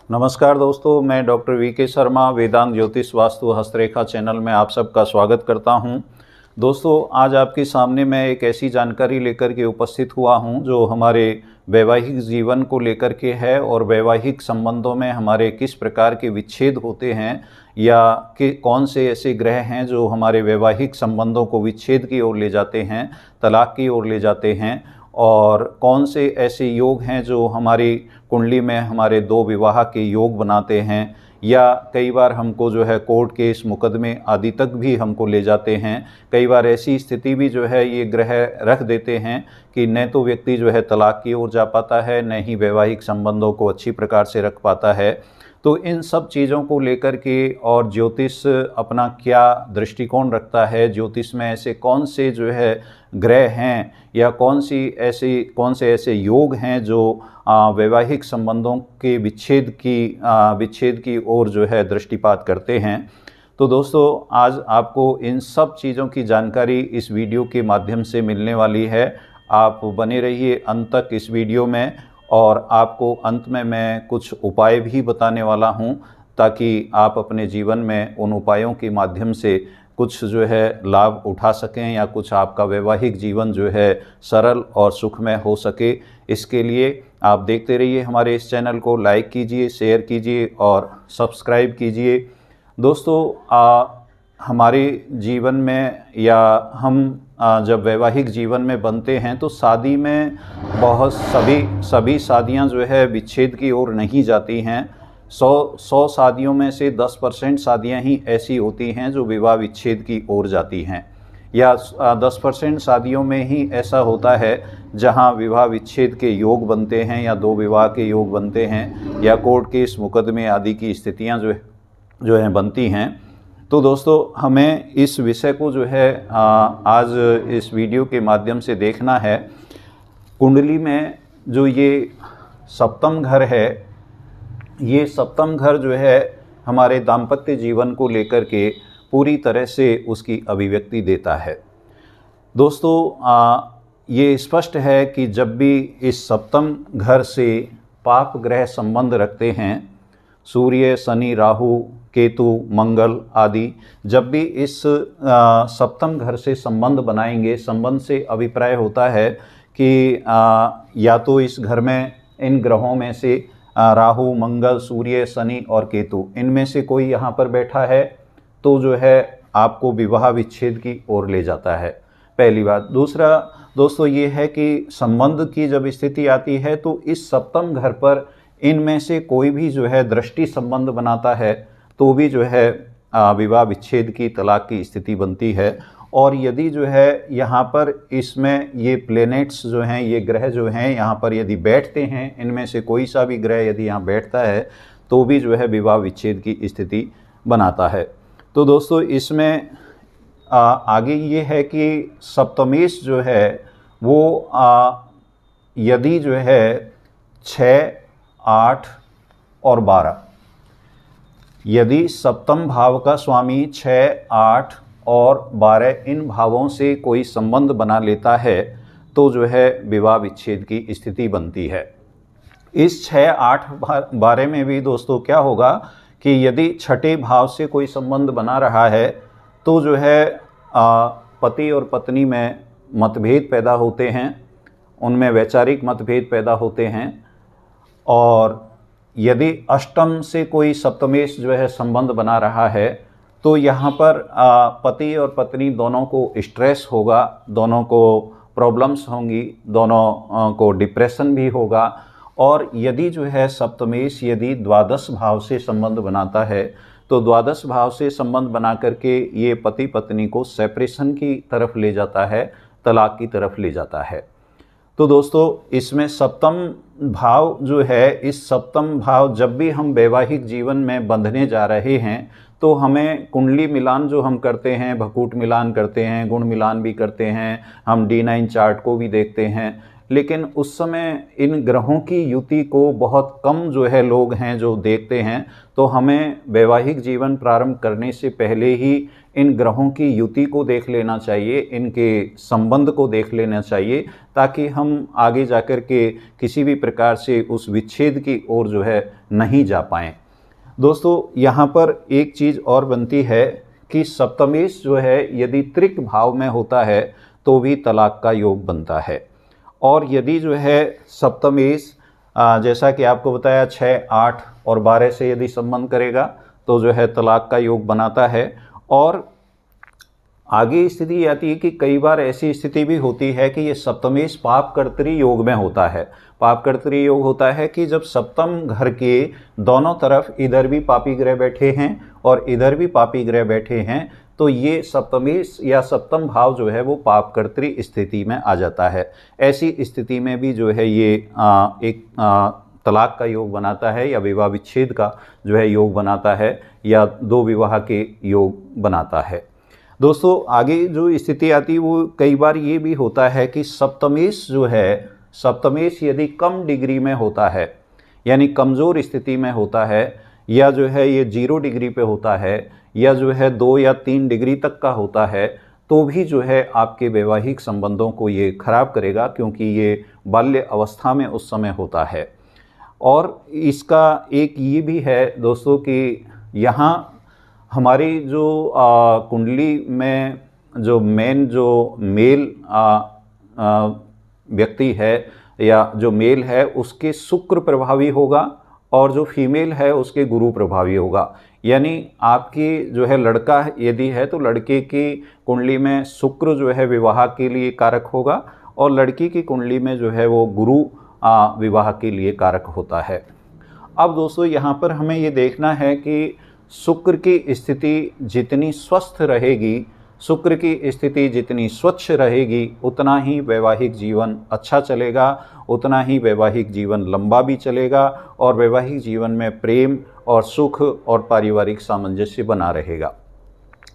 नमस्कार दोस्तों, मैं डॉक्टर वीके शर्मा वेदांत ज्योतिष वास्तु हस्तरेखा चैनल में आप सबका स्वागत करता हूं। दोस्तों, आज आपके सामने मैं एक ऐसी जानकारी लेकर के उपस्थित हुआ हूं जो हमारे वैवाहिक जीवन को लेकर के है और वैवाहिक संबंधों में हमारे किस प्रकार के विच्छेद होते हैं या कि कौन से ऐसे ग्रह हैं जो हमारे वैवाहिक संबंधों को विच्छेद की ओर ले जाते हैं, तलाक की ओर ले जाते हैं, और कौन से ऐसे योग हैं जो हमारी कुंडली में हमारे दो विवाह के योग बनाते हैं, या कई बार हमको जो है कोर्ट केस मुकदमे आदि तक भी हमको ले जाते हैं। कई बार ऐसी स्थिति भी जो है ये ग्रह रख देते हैं कि न तो व्यक्ति जो है तलाक की ओर जा पाता है, न ही वैवाहिक संबंधों को अच्छी प्रकार से रख पाता है। तो इन सब चीज़ों को लेकर के और ज्योतिष अपना क्या दृष्टिकोण रखता है, ज्योतिष में ऐसे कौन से जो है ग्रह हैं या कौन से ऐसे योग हैं जो वैवाहिक संबंधों के विच्छेद की ओर जो है दृष्टिपात करते हैं। तो दोस्तों, आज आपको इन सब चीज़ों की जानकारी इस वीडियो के माध्यम से मिलने वाली है। आप बने रहिए अंत तक इस वीडियो में, और आपको अंत में मैं कुछ उपाय भी बताने वाला हूं, ताकि आप अपने जीवन में उन उपायों के माध्यम से कुछ जो है लाभ उठा सकें या कुछ आपका वैवाहिक जीवन जो है सरल और सुखमय हो सके। इसके लिए आप देखते रहिए हमारे इस चैनल को, लाइक कीजिए, शेयर कीजिए और सब्सक्राइब कीजिए। दोस्तों, हमारे जीवन में या हम जब वैवाहिक जीवन में बनते हैं तो शादी में बहुत सभी शादियां जो है विच्छेद की ओर नहीं जाती हैं। 100 शादियों में से 10% शादियां ही ऐसी होती हैं जो विवाह विच्छेद की ओर जाती हैं, या 10% शादियों में ही ऐसा होता है जहां विवाह विच्छेद के योग बनते हैं या दो विवाह के योग बनते हैं, या कोर्ट केस मुकदमे आदि की स्थितियां जो हैं बनती हैं। तो दोस्तों, हमें इस विषय को जो है आज इस वीडियो के माध्यम से देखना है। कुंडली में जो ये सप्तम घर है, ये सप्तम घर जो है हमारे दाम्पत्य जीवन को लेकर के पूरी तरह से उसकी अभिव्यक्ति देता है। दोस्तों, ये स्पष्ट है कि जब भी इस सप्तम घर से पाप ग्रह संबंध रखते हैं, सूर्य, शनि, राहु, केतु, मंगल आदि, जब भी इस सप्तम घर से संबंध बनाएंगे, संबंध से अभिप्राय होता है कि या तो इस घर में इन ग्रहों में से राहु, मंगल, सूर्य, शनि और केतु, इनमें से कोई यहाँ पर बैठा है तो जो है आपको विवाह विच्छेद की ओर ले जाता है, पहली बात। दूसरा दोस्तों ये है कि संबंध की जब स्थिति आती है तो इस सप्तम घर पर इनमें से कोई भी जो है दृष्टि संबंध बनाता है तो भी जो है विवाह विच्छेद की, तलाक की स्थिति बनती है। और यदि जो है यहाँ पर इसमें ये प्लैनेट्स जो हैं, ये ग्रह जो हैं यहाँ पर यदि बैठते हैं, इनमें से कोई सा भी ग्रह यदि यहाँ बैठता है तो भी जो है विवाह विच्छेद की स्थिति बनाता है। तो दोस्तों, इसमें आगे ये है कि सप्तमेश जो है वो यदि जो है 6, 8 और 12, यदि सप्तम भाव का स्वामी 6, 8 और 12 इन भावों से कोई संबंध बना लेता है तो जो है विवाह विच्छेद की स्थिति बनती है। इस 6, 8, 12 में भी दोस्तों क्या होगा कि यदि छठे भाव से कोई संबंध बना रहा है तो जो है पति और पत्नी में मतभेद पैदा होते हैं, उनमें वैचारिक मतभेद पैदा होते हैं। और यदि अष्टम से कोई सप्तमेश जो है संबंध बना रहा है तो यहाँ पर पति और पत्नी दोनों को स्ट्रेस होगा, दोनों को प्रॉब्लम्स होंगी, दोनों को डिप्रेशन भी होगा। और यदि जो है सप्तमेश यदि द्वादश भाव से संबंध बनाता है तो द्वादश भाव से संबंध बना करके ये पति पत्नी को सेपरेशन की तरफ ले जाता है, तलाक की तरफ ले जाता है। तो दोस्तों, इसमें सप्तम भाव जो है, इस सप्तम भाव जब भी हम वैवाहिक जीवन में बंधने जा रहे हैं तो हमें कुंडली मिलान जो हम करते हैं, भकूट मिलान करते हैं, गुण मिलान भी करते हैं, हम D9 चार्ट को भी देखते हैं, लेकिन उस समय इन ग्रहों की युति को बहुत कम जो है लोग हैं जो देखते हैं। तो हमें वैवाहिक जीवन प्रारंभ करने से पहले ही इन ग्रहों की युति को देख लेना चाहिए, इनके संबंध को देख लेना चाहिए, ताकि हम आगे जाकर के किसी भी प्रकार से उस विच्छेद की ओर जो है नहीं जा पाएँ। दोस्तों, यहाँ पर एक चीज़ और बनती है कि सप्तमेश जो है यदि त्रिक भाव में होता है तो भी तलाक का योग बनता है। और यदि जो है सप्तमेश जैसा कि आपको बताया 6, 8 और 12 से यदि संबंध करेगा तो जो है तलाक का योग बनाता है। और आगे स्थिति आती है कि कई बार ऐसी स्थिति भी होती है कि ये सप्तमेश पाप कर्तरी योग में होता है। पाप कर्तरी योग होता है कि जब सप्तम घर के दोनों तरफ इधर भी पापी ग्रह बैठे हैं और इधर भी पापी ग्रह बैठे हैं, तो ये सप्तमेश या सप्तम भाव जो है वो पाप कर्तरी स्थिति में आ जाता है। ऐसी स्थिति में भी जो है ये एक तलाक का योग बनाता है या विवाह विच्छेद का जो है योग बनाता है या दो विवाह के योग बनाता है। दोस्तों, आगे जो स्थिति आती है वो कई बार ये भी होता है कि सप्तमेश जो है, सप्तमेश यदि कम डिग्री में होता है यानी कमज़ोर स्थिति में होता है, या जो है ये 0 डिग्री पे होता है, या जो है 2 या 3 डिग्री तक का होता है, तो भी जो है आपके वैवाहिक संबंधों को ये खराब करेगा, क्योंकि ये बाल्य अवस्था में उस समय होता है। और इसका एक ये भी है दोस्तों कि यहाँ हमारी जो कुंडली में जो मेन जो मेल व्यक्ति है या जो मेल है उसके शुक्र प्रभावी होगा और जो फीमेल है उसके गुरु प्रभावी होगा। यानी आपकी जो है लड़का यदि है तो लड़के की कुंडली में शुक्र जो है विवाह के लिए कारक होगा और लड़की की कुंडली में जो है वो गुरु विवाह के लिए कारक होता है। अब दोस्तों, यहाँ पर हमें ये देखना है कि शुक्र की स्थिति जितनी स्वस्थ रहेगी, शुक्र की स्थिति जितनी स्वच्छ रहेगी, उतना ही वैवाहिक जीवन अच्छा चलेगा, उतना ही वैवाहिक जीवन लंबा भी चलेगा और वैवाहिक जीवन में प्रेम और सुख और पारिवारिक सामंजस्य बना रहेगा।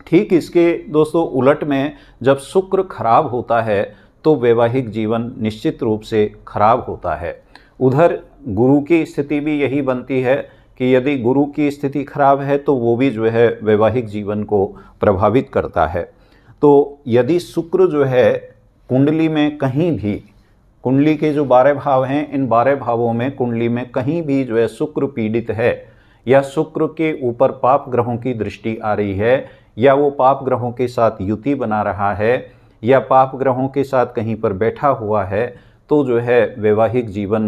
ठीक इसके दोस्तों उलट में जब शुक्र खराब होता है तो वैवाहिक जीवन निश्चित रूप से खराब होता है। उधर गुरु की स्थिति भी यही बनती है कि यदि गुरु की स्थिति खराब है तो वो भी जो है वैवाहिक जीवन को प्रभावित करता है। तो यदि शुक्र जो है कुंडली में कहीं भी, कुंडली के जो 12 भाव हैं, इन 12 भावों में कुंडली में कहीं भी जो है शुक्र पीड़ित है या शुक्र के ऊपर पाप ग्रहों की दृष्टि आ रही है या वो पाप ग्रहों के साथ युति बना रहा है या पाप ग्रहों के साथ कहीं पर बैठा हुआ है, तो जो है वैवाहिक जीवन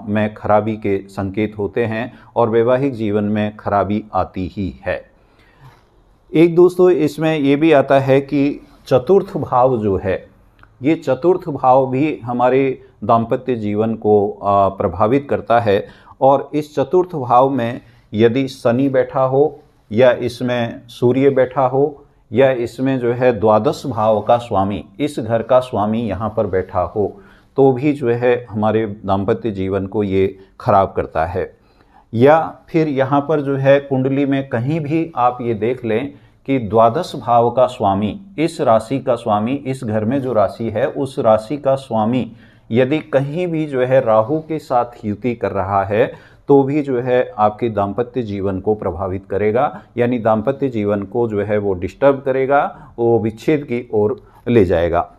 में खराबी के संकेत होते हैं और वैवाहिक जीवन में खराबी आती ही है। एक दोस्तों इसमें ये भी आता है कि चतुर्थ भाव जो है, ये चतुर्थ भाव भी हमारे दाम्पत्य जीवन को प्रभावित करता है। और इस चतुर्थ भाव में यदि शनि बैठा हो या इसमें सूर्य बैठा हो या इसमें जो है द्वादश भाव का स्वामी, इस घर का स्वामी यहाँ पर बैठा हो, तो भी जो है हमारे दाम्पत्य जीवन को ये खराब करता है। या फिर यहाँ पर जो है कुंडली में कहीं भी आप ये देख लें कि द्वादश भाव का स्वामी, इस राशि का स्वामी, इस घर में जो राशि है उस राशि का स्वामी यदि कहीं भी जो है राहु के साथ युति कर रहा है तो भी जो है आपके दाम्पत्य जीवन को प्रभावित करेगा, यानी दाम्पत्य जीवन को जो है वो डिस्टर्ब करेगा, वो विच्छेद की ओर ले जाएगा।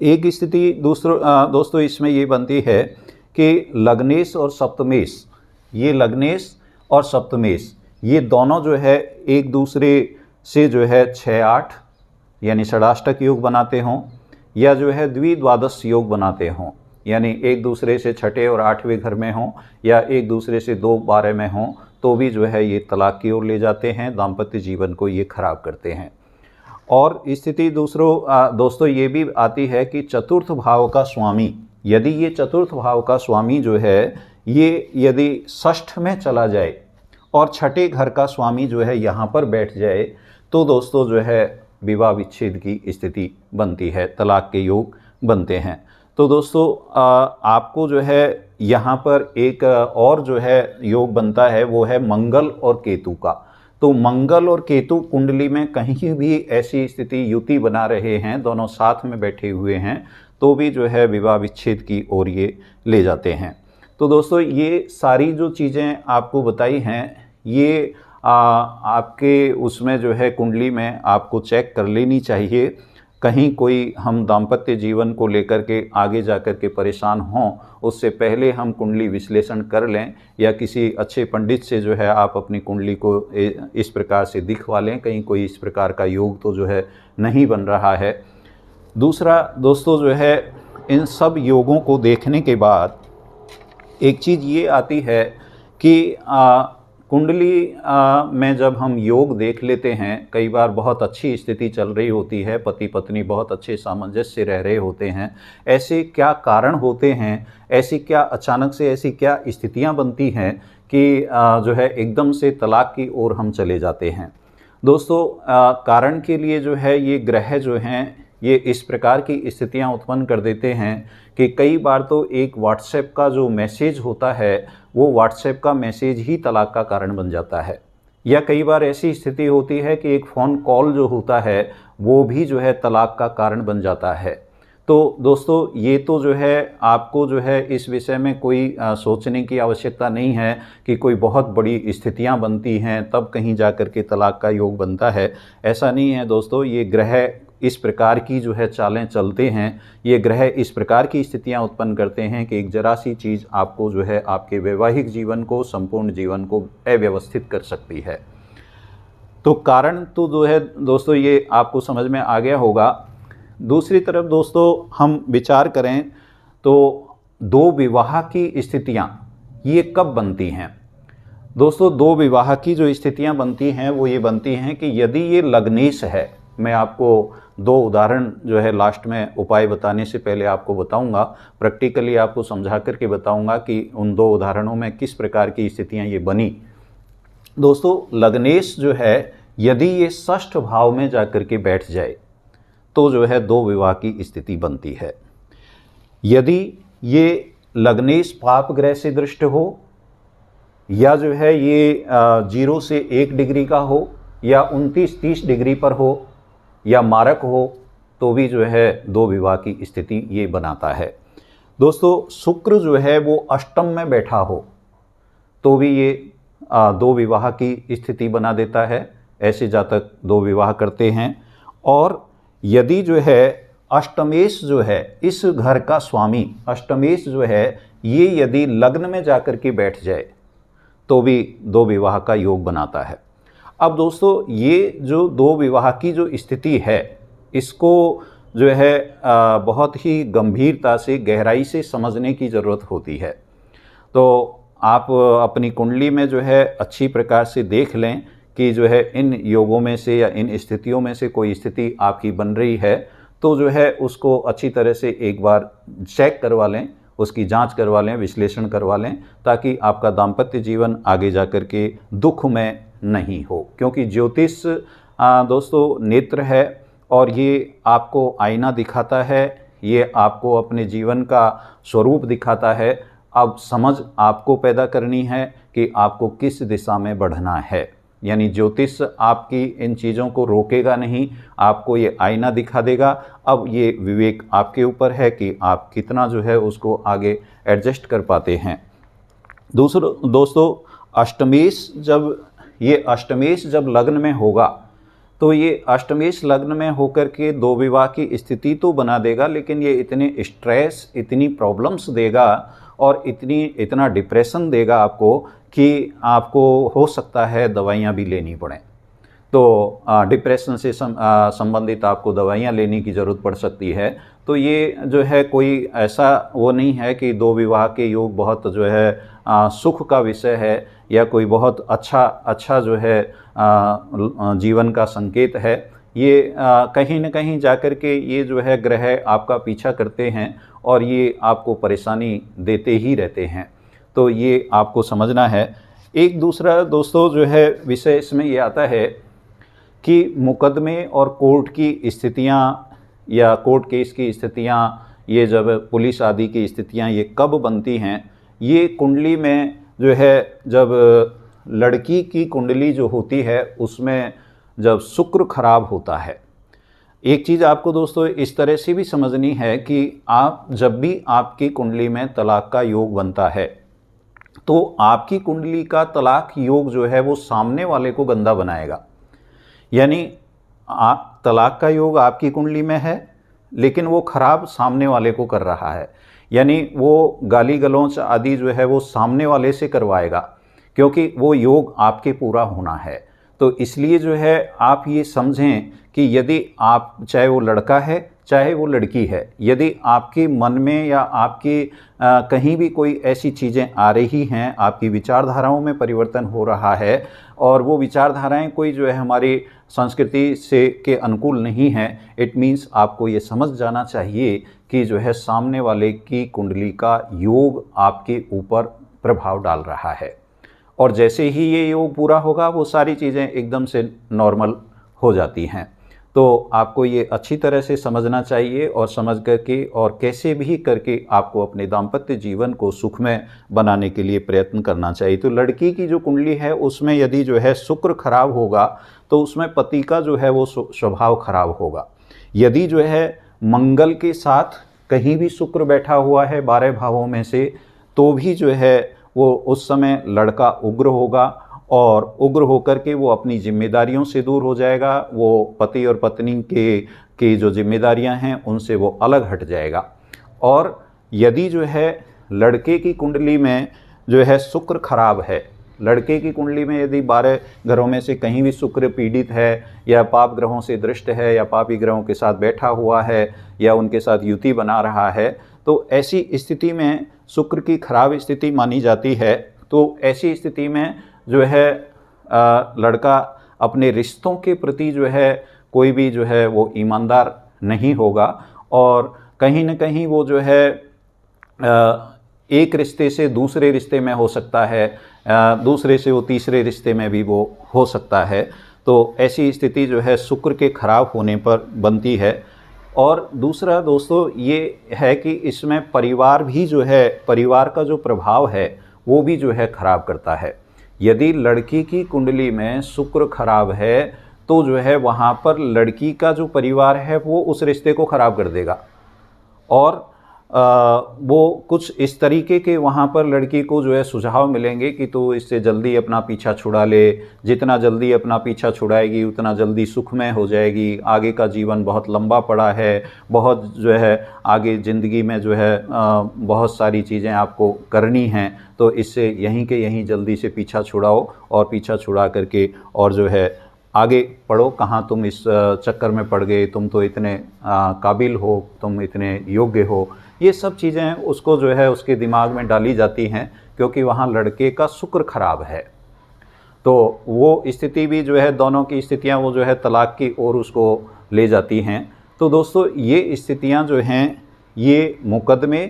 एक स्थिति दोस्तों इसमें ये बनती है कि लग्नेश और सप्तमेश, ये लग्नेश और सप्तमेश ये दोनों जो है एक दूसरे से जो है 6-8 यानी षडाष्टक योग बनाते हों या जो है द्विद्वादश योग बनाते हों, यानी एक दूसरे से 6ठे और 8वें घर में हों या एक दूसरे से 2-12 में हों, तो भी जो है ये तलाक की ओर ले जाते हैं, दाम्पत्य जीवन को ये खराब करते हैं। और स्थिति दोस्तों ये भी आती है कि चतुर्थ भाव का स्वामी, यदि ये चतुर्थ भाव का स्वामी जो है ये यदि षष्ठ में चला जाए और 6ठे घर का स्वामी जो है यहाँ पर बैठ जाए, तो दोस्तों जो है विवाह विच्छेद की स्थिति बनती है, तलाक के योग बनते हैं। तो दोस्तों आपको जो है यहाँ पर एक और जो है योग बनता है वो है मंगल और केतु का। तो मंगल और केतु कुंडली में कहीं भी ऐसी स्थिति युति बना रहे हैं, दोनों साथ में बैठे हुए हैं, तो भी जो है विवाह विच्छेद की ओर ये ले जाते हैं। तो दोस्तों ये सारी जो चीज़ें आपको बताई हैं ये आपके उसमें जो है कुंडली में आपको चेक कर लेनी चाहिए। कहीं कोई हम दाम्पत्य जीवन को लेकर के आगे जाकर के परेशान हों, उससे पहले हम कुंडली विश्लेषण कर लें या किसी अच्छे पंडित से जो है आप अपनी कुंडली को इस प्रकार से दिखवा लें, कहीं कोई इस प्रकार का योग तो जो है नहीं बन रहा है। दूसरा दोस्तों जो है इन सब योगों को देखने के बाद एक चीज़ ये आती है कि कुंडली में जब हम योग देख लेते हैं, कई बार बहुत अच्छी स्थिति चल रही होती है, पति पत्नी बहुत अच्छे सामंजस्य से रह रहे होते हैं, ऐसे क्या कारण होते हैं, ऐसी क्या अचानक से ऐसी क्या स्थितियां बनती हैं कि जो है एकदम से तलाक की ओर हम चले जाते हैं। दोस्तों कारण के लिए जो है ये ग्रह जो हैं ये इस प्रकार की स्थितियां उत्पन्न कर देते हैं कि कई बार तो एक व्हाट्सएप का जो मैसेज होता है वो व्हाट्सएप का मैसेज ही तलाक का कारण बन जाता है, या कई बार ऐसी स्थिति होती है कि एक फ़ोन कॉल जो होता है वो भी जो है तलाक का कारण बन जाता है। तो दोस्तों ये तो जो है आपको जो है इस विषय में कोई सोचने की आवश्यकता नहीं है कि कोई बहुत बड़ी स्थितियां बनती हैं तब कहीं जाकर के तलाक का योग बनता है। ऐसा नहीं है दोस्तों, ये ग्रह इस प्रकार की जो है चालें चलते हैं, ये ग्रह इस प्रकार की स्थितियां उत्पन्न करते हैं कि एक जरा सी चीज़ आपको जो है आपके वैवाहिक जीवन को, संपूर्ण जीवन को अव्यवस्थित कर सकती है। तो कारण तो जो है दोस्तों ये आपको समझ में आ गया होगा। दूसरी तरफ दोस्तों हम विचार करें तो दो विवाह की स्थितियां ये कब बनती हैं। दोस्तों दो विवाह की जो स्थितियां बनती हैं वो ये बनती हैं कि यदि ये लग्नेश है, मैं आपको दो उदाहरण जो है लास्ट में उपाय बताने से पहले आपको बताऊंगा, प्रैक्टिकली आपको समझा करके बताऊंगा कि उन दो उदाहरणों में किस प्रकार की स्थितियां ये बनी। दोस्तों लग्नेश जो है यदि ये षष्ठ भाव में जाकर के बैठ जाए तो जो है दो विवाह की स्थिति बनती है। यदि ये लग्नेश पाप ग्रह से दृष्ट हो, या जो है ये 0 से 1 डिग्री का हो, या 29-30 डिग्री पर हो, या मारक हो, तो भी जो है दो विवाह की स्थिति ये बनाता है। दोस्तों शुक्र जो है वो अष्टम में बैठा हो तो भी ये दो विवाह की स्थिति बना देता है। ऐसे जातक दो विवाह करते हैं। और यदि जो है अष्टमेश जो है इस घर का स्वामी, अष्टमेश जो है ये यदि लग्न में जाकर के बैठ जाए तो भी दो विवाह का योग बनाता है। अब दोस्तों ये जो दो विवाह की जो स्थिति है इसको जो है बहुत ही गंभीरता से, गहराई से समझने की ज़रूरत होती है। तो आप अपनी कुंडली में जो है अच्छी प्रकार से देख लें कि जो है इन योगों में से या इन स्थितियों में से कोई स्थिति आपकी बन रही है तो जो है उसको अच्छी तरह से एक बार चेक करवा लें, उसकी जांच करवा लें, विश्लेषण करवा लें, ताकि आपका दाम्पत्य जीवन आगे जाकर के दुख में नहीं हो। क्योंकि ज्योतिष दोस्तों नेत्र है और ये आपको आईना दिखाता है, ये आपको अपने जीवन का स्वरूप दिखाता है। अब समझ आपको पैदा करनी है कि आपको किस दिशा में बढ़ना है। यानी ज्योतिष आपकी इन चीज़ों को रोकेगा नहीं, आपको ये आईना दिखा देगा। अब ये विवेक आपके ऊपर है कि आप कितना जो है उसको आगे एडजस्ट कर पाते हैं। दोस्तों अष्टमेश जब लग्न में होगा तो ये अष्टमेश लग्न में होकर के दो विवाह की स्थिति तो बना देगा, लेकिन ये इतने स्ट्रेस, इतनी प्रॉब्लम्स देगा और इतना डिप्रेशन देगा आपको कि आपको हो सकता है दवाइयाँ भी लेनी पड़ें। तो डिप्रेशन से संबंधित आपको दवाइयाँ लेने की ज़रूरत पड़ सकती है। तो ये जो है कोई ऐसा वो नहीं है कि दो विवाह के योग बहुत जो है सुख का विषय है या कोई बहुत अच्छा जो है जीवन का संकेत है। ये कहीं न कहीं जाकर के ये जो है ग्रह आपका पीछा करते हैं और ये आपको परेशानी देते ही रहते हैं। तो ये आपको समझना है। एक दूसरा दोस्तों जो है विषय इसमें ये आता है कि मुकदमे और कोर्ट की स्थितियां या कोर्ट केस की स्थितियां, ये जब पुलिस आदि की स्थितियां ये कब बनती हैं। ये कुंडली में जो है जब लड़की की कुंडली जो होती है उसमें जब शुक्र खराब होता है, एक चीज़ आपको दोस्तों इस तरह से भी समझनी है कि आप जब भी आपकी कुंडली में तलाक का योग बनता है तो आपकी कुंडली का तलाक योग जो है वो सामने वाले को गंदा बनाएगा। यानी आप तलाक का योग आपकी कुंडली में है लेकिन वो खराब सामने वाले को कर रहा है, यानी वो गाली गलौच आदि जो है वो सामने वाले से करवाएगा क्योंकि वो योग आपके पूरा होना है। तो इसलिए जो है आप ये समझें कि यदि आप, चाहे वो लड़का है चाहे वो लड़की है, यदि आपके मन में या आपकी कहीं भी कोई ऐसी चीज़ें आ रही हैं, आपकी विचारधाराओं में परिवर्तन हो रहा है और वो विचारधाराएं कोई जो है हमारी संस्कृति से के अनुकूल नहीं हैं, इट मीन्स आपको ये समझ जाना चाहिए कि जो है सामने वाले की कुंडली का योग आपके ऊपर प्रभाव डाल रहा है। और जैसे ही ये योग पूरा होगा वो सारी चीज़ें एकदम से नॉर्मल हो जाती हैं। तो आपको ये अच्छी तरह से समझना चाहिए और समझ करके और कैसे भी करके आपको अपने दाम्पत्य जीवन को सुखमय बनाने के लिए प्रयत्न करना चाहिए। तो लड़की की जो कुंडली है उसमें यदि जो है शुक्र खराब होगा तो उसमें पति का जो है वो स्वभाव खराब होगा। यदि जो है मंगल के साथ कहीं भी शुक्र बैठा हुआ है 12 भावों में से, तो भी जो है वो उस समय लड़का उग्र होगा और उग्र होकर के वो अपनी जिम्मेदारियों से दूर हो जाएगा, वो पति और पत्नी के जो जिम्मेदारियां हैं उनसे वो अलग हट जाएगा। और यदि जो है लड़के की कुंडली में जो है शुक्र खराब है, लड़के की कुंडली में यदि 12 ग्रहों में से कहीं भी शुक्र पीड़ित है या पाप ग्रहों से दृष्ट है या पापी ग्रहों के साथ बैठा हुआ है या उनके साथ युति बना रहा है, तो ऐसी स्थिति में शुक्र की खराब स्थिति मानी जाती है। तो ऐसी स्थिति में जो है लड़का अपने रिश्तों के प्रति जो है कोई भी जो है वो ईमानदार नहीं होगा और कहीं न कहीं वो जो है एक रिश्ते से दूसरे रिश्ते में हो सकता है, दूसरे से वो तीसरे रिश्ते में भी वो हो सकता है। तो ऐसी स्थिति जो है शुक्र के खराब होने पर बनती है। और दूसरा दोस्तों ये है कि इसमें परिवार भी जो है, परिवार का जो प्रभाव है वो भी जो है खराब करता है। यदि लड़की की कुंडली में शुक्र खराब है तो जो है वहाँ पर लड़की का जो परिवार है वो उस रिश्ते को खराब कर देगा और वो कुछ इस तरीके के वहाँ पर लड़की को जो है सुझाव मिलेंगे कि तो इससे जल्दी अपना पीछा छुड़ा ले, जितना जल्दी अपना पीछा छुड़ाएगी उतना जल्दी सुखमय हो जाएगी, आगे का जीवन बहुत लंबा पड़ा है, बहुत जो है आगे ज़िंदगी में जो है बहुत सारी चीज़ें आपको करनी हैं, तो इससे यहीं के यहीं जल्दी से पीछा छुड़ाओ और पीछा छुड़ा करके और जो है आगे पढ़ो, कहाँ तुम इस चक्कर में पड़ गए, तुम तो इतने काबिल हो, तुम इतने योग्य हो। ये सब चीज़ें उसको जो है उसके दिमाग में डाली जाती हैं क्योंकि वहाँ लड़के का शुक्र खराब है। तो वो स्थिति भी जो है, दोनों की स्थितियाँ वो जो है तलाक की ओर उसको ले जाती हैं। तो दोस्तों ये स्थितियाँ जो हैं ये मुकदमे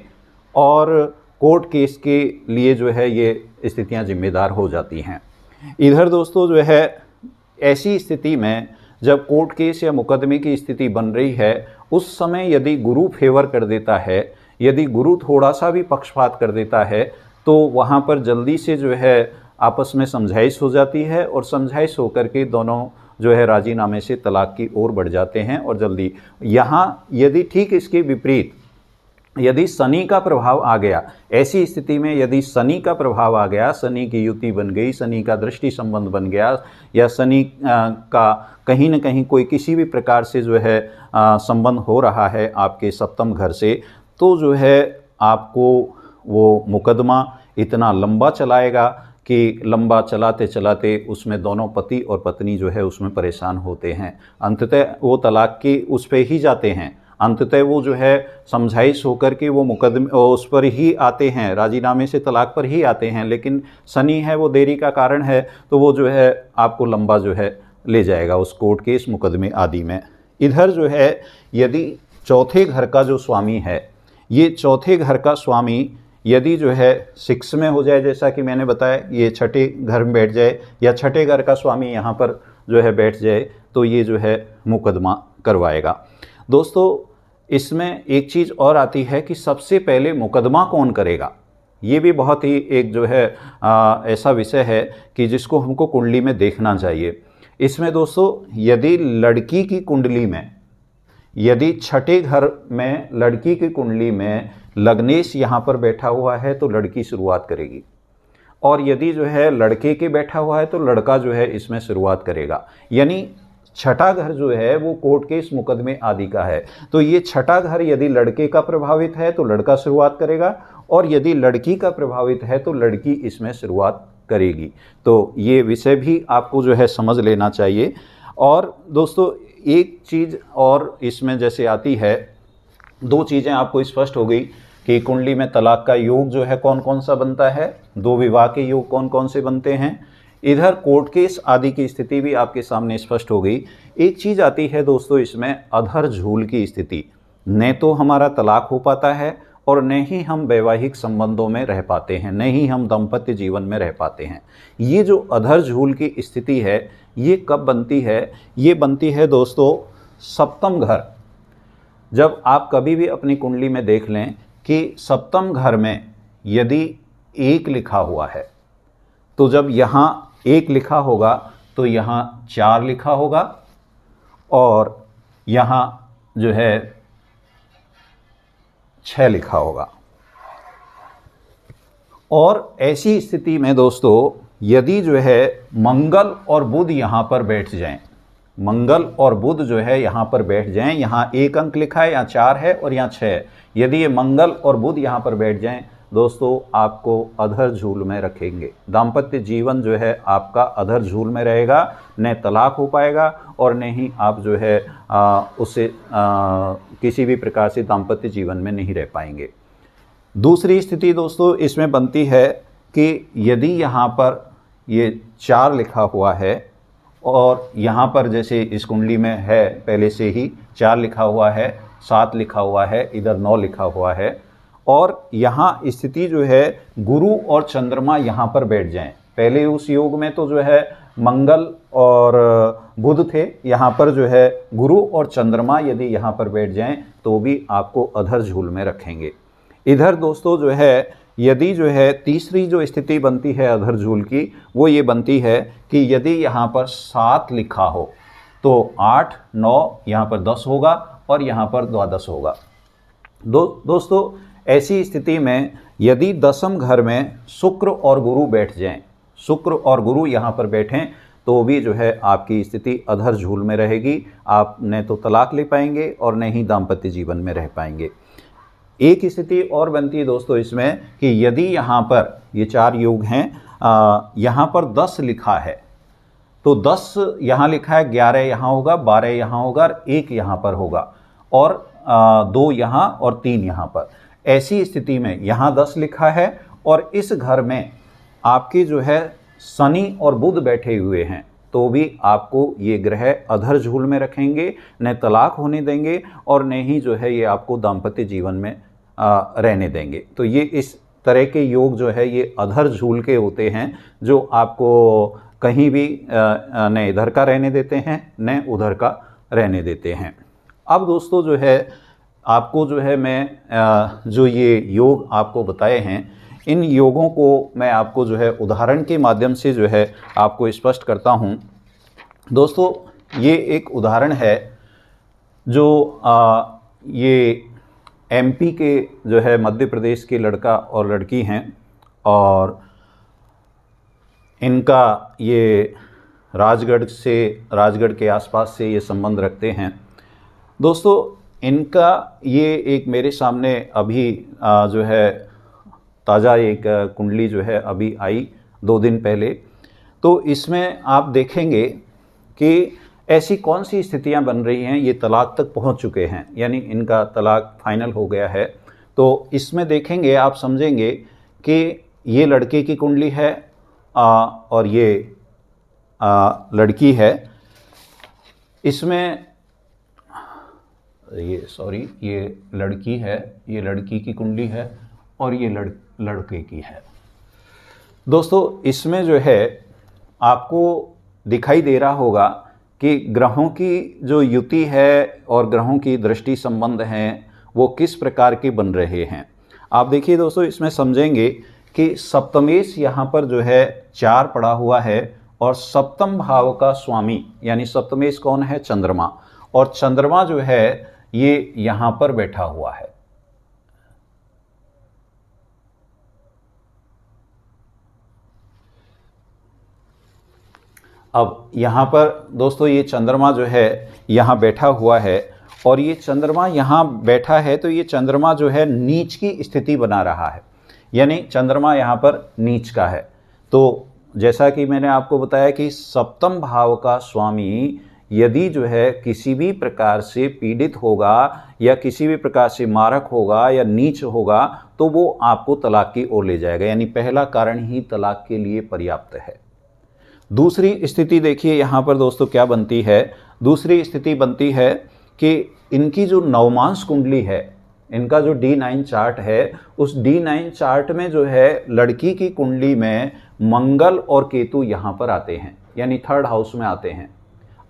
और कोर्ट केस के लिए जो है ये स्थितियाँ जिम्मेदार हो जाती हैं। इधर दोस्तों जो है ऐसी स्थिति में जब कोर्ट केस या मुकदमे की स्थिति बन रही है उस समय यदि गुरु फेवर कर देता है, यदि गुरु थोड़ा सा भी पक्षपात कर देता है तो वहाँ पर जल्दी से जो है आपस में समझाइश हो जाती है और समझाइश होकर के दोनों जो है राजीनामे से तलाक की ओर बढ़ जाते हैं। और जल्दी यहाँ यदि ठीक इसके विपरीत यदि शनि का प्रभाव आ गया, ऐसी स्थिति में यदि शनि का प्रभाव आ गया, शनि की युति बन गई, शनि का दृष्टि संबंध बन गया या शनि का कहीं न कहीं कोई किसी भी प्रकार से जो है संबंध हो रहा है आपके सप्तम घर से, तो जो है आपको वो मुकदमा इतना लंबा चलाएगा कि लंबा चलाते चलाते उसमें दोनों पति और पत्नी जो है उसमें परेशान होते हैं। अंततः वो तलाक की उस पर ही जाते हैं, अंततः वो जो है समझाइश होकर के वो मुकदमे उस पर ही आते हैं, राजीनामे से तलाक पर ही आते हैं। लेकिन शनि है वो देरी का कारण है, तो वो जो है आपको लंबा जो है ले जाएगा उस कोर्ट केस मुकदमे आदि में। इधर जो है यदि चौथे घर का जो स्वामी है, ये चौथे घर का स्वामी यदि जो है 6 में हो जाए, जैसा कि मैंने बताया, ये छठे घर में बैठ जाए या छठे घर का स्वामी यहाँ पर जो है बैठ जाए, तो ये जो है मुकदमा करवाएगा। दोस्तों इसमें एक चीज़ और आती है कि सबसे पहले मुकदमा कौन करेगा, ये भी बहुत ही एक जो है ऐसा विषय है कि जिसको हमको कुंडली में देखना चाहिए। इसमें दोस्तों यदि लड़की की कुंडली में यदि छठे घर में लड़की की कुंडली में लग्नेश यहाँ पर बैठा हुआ है तो लड़की शुरुआत करेगी, और यदि जो है लड़के के बैठा हुआ है तो लड़का जो है इसमें शुरुआत करेगा। यानी छठा घर जो है वो कोर्ट केस मुकदमे आदि का है। तो ये छठा घर यदि लड़के का प्रभावित है तो लड़का शुरुआत करेगा, और यदि लड़की का प्रभावित है तो लड़की इसमें शुरुआत करेगी। तो ये विषय भी आपको जो है समझ लेना चाहिए। और दोस्तों एक चीज़ और इसमें जैसे आती है, दो चीज़ें आपको स्पष्ट हो गई कि कुंडली में तलाक का योग जो है कौन कौन सा बनता है, दो विवाह के योग कौन कौन से बनते हैं, इधर कोर्ट केस आदि की स्थिति भी आपके सामने स्पष्ट हो गई। एक चीज़ आती है दोस्तों इसमें अधर झूल की स्थिति। न तो हमारा तलाक हो पाता है और न ही हम वैवाहिक संबंधों में रह पाते हैं, न ही हम दाम्पत्य जीवन में रह पाते हैं। ये जो अधर झूल की स्थिति है ये कब बनती है? ये बनती है दोस्तों सप्तम घर। जब आप कभी भी अपनी कुंडली में देख लें कि सप्तम घर में यदि 1 लिखा हुआ है, तो जब यहाँ 1 लिखा होगा तो यहाँ 4 लिखा होगा, और यहाँ जो है 6 लिखा होगा। और ऐसी स्थिति में दोस्तों यदि जो है मंगल और बुध यहाँ पर बैठ जाएं, मंगल और बुध जो है यहाँ पर बैठ जाएं, यहाँ 1 अंक लिखा है, यहाँ 4 है और यहाँ 6 है, यदि ये मंगल और बुध यहाँ पर बैठ जाएं दोस्तों आपको अधर झूल में रखेंगे। दाम्पत्य जीवन जो है आपका अधर झूल में रहेगा, न तलाक हो पाएगा और न ही आप जो है उससे किसी भी प्रकार से दाम्पत्य जीवन में नहीं रह पाएंगे। दूसरी स्थिति दोस्तों इसमें बनती है कि यदि यहाँ पर ये 4 लिखा हुआ है और यहाँ पर जैसे इस कुंडली में है पहले से ही 4 लिखा हुआ है, 7 लिखा हुआ है, इधर 9 लिखा हुआ है, और यहाँ स्थिति जो है गुरु और चंद्रमा यहाँ पर बैठ जाएं। पहले उस योग में तो जो है मंगल और बुध थे, यहाँ पर जो है गुरु और चंद्रमा यदि यहाँ पर बैठ जाएं तो भी आपको अधर झूल में रखेंगे। इधर दोस्तों जो है यदि जो है तीसरी जो स्थिति बनती है अधर झूल की वो ये बनती है कि यदि यहाँ पर 7 लिखा हो तो 8, 9 यहाँ पर 10 होगा और यहाँ पर द्वादश होगा। दोस्तों ऐसी स्थिति में यदि दसम घर में शुक्र और गुरु बैठ जाएं, शुक्र और गुरु यहाँ पर बैठें तो भी जो है आपकी स्थिति अधर झूल में रहेगी। आप न तो तलाक ले पाएंगे और न ही दाम्पत्य जीवन में रह पाएंगे। एक स्थिति और बनती है दोस्तों इसमें कि यदि यहाँ पर ये 4 योग हैं, यहाँ पर 10 लिखा है तो 10 यहाँ लिखा है, 11 यहाँ होगा, 12 यहाँ होगा और 1 यहाँ पर होगा, और 2 यहाँ और 3 यहाँ पर। ऐसी स्थिति में यहाँ 10 लिखा है और इस घर में आपके जो है शनि और बुध बैठे हुए हैं तो भी आपको ये ग्रह अधर झूल में रखेंगे, न तलाक होने देंगे और न ही जो है ये आपको दाम्पत्य जीवन में रहने देंगे। तो ये इस तरह के योग जो है ये अधर झूल के होते हैं जो आपको कहीं भी न इधर का रहने देते हैं न उधर का रहने देते हैं। अब दोस्तों जो है आपको जो है मैं जो ये योग आपको बताए हैं इन योगों को मैं आपको जो है उदाहरण के माध्यम से जो है आपको स्पष्ट करता हूँ। दोस्तों ये एक उदाहरण है जो ये एमपी के जो है मध्य प्रदेश के लड़का और लड़की हैं और इनका ये राजगढ़ के आसपास से ये संबंध रखते हैं। दोस्तों इनका ये एक मेरे सामने अभी जो है ताज़ा एक कुंडली जो है अभी आई 2 दिन पहले। तो इसमें आप देखेंगे कि ऐसी कौन सी स्थितियां बन रही हैं, ये तलाक तक पहुंच चुके हैं, यानी इनका तलाक फाइनल हो गया है। तो इसमें देखेंगे आप समझेंगे कि ये लड़के की कुंडली है और ये लड़की है। इसमें ये लड़की है, ये लड़की की कुंडली है और ये लड़के की है। दोस्तों इसमें जो है आपको दिखाई दे रहा होगा कि ग्रहों की जो युति है और ग्रहों की दृष्टि संबंध हैं वो किस प्रकार के बन रहे हैं। आप देखिए दोस्तों इसमें समझेंगे कि सप्तमेश यहाँ पर जो है 4 पड़ा हुआ है और सप्तम भाव का स्वामी यानी सप्तमेश कौन है? चंद्रमा। और चंद्रमा जो है ये यहाँ पर बैठा हुआ है। अब यहाँ पर दोस्तों ये चंद्रमा जो है यहाँ बैठा हुआ है, और ये चंद्रमा यहाँ बैठा है तो ये चंद्रमा जो है नीच की स्थिति बना रहा है, यानी चंद्रमा यहाँ पर नीच का है। तो जैसा कि मैंने आपको बताया कि सप्तम भाव का स्वामी यदि जो है किसी भी प्रकार से पीड़ित होगा या किसी भी प्रकार से मारक होगा या नीच होगा तो वो आपको तलाक की ओर ले जाएगा, यानी पहला कारण ही तलाक के लिए पर्याप्त है। दूसरी स्थिति देखिए यहाँ पर दोस्तों क्या बनती है। दूसरी स्थिति बनती है कि इनकी जो नवमांस कुंडली है, इनका जो D9 चार्ट है, उस D9 चार्ट में जो है लड़की की कुंडली में मंगल और केतु यहाँ पर आते हैं, यानी थर्ड हाउस में आते हैं।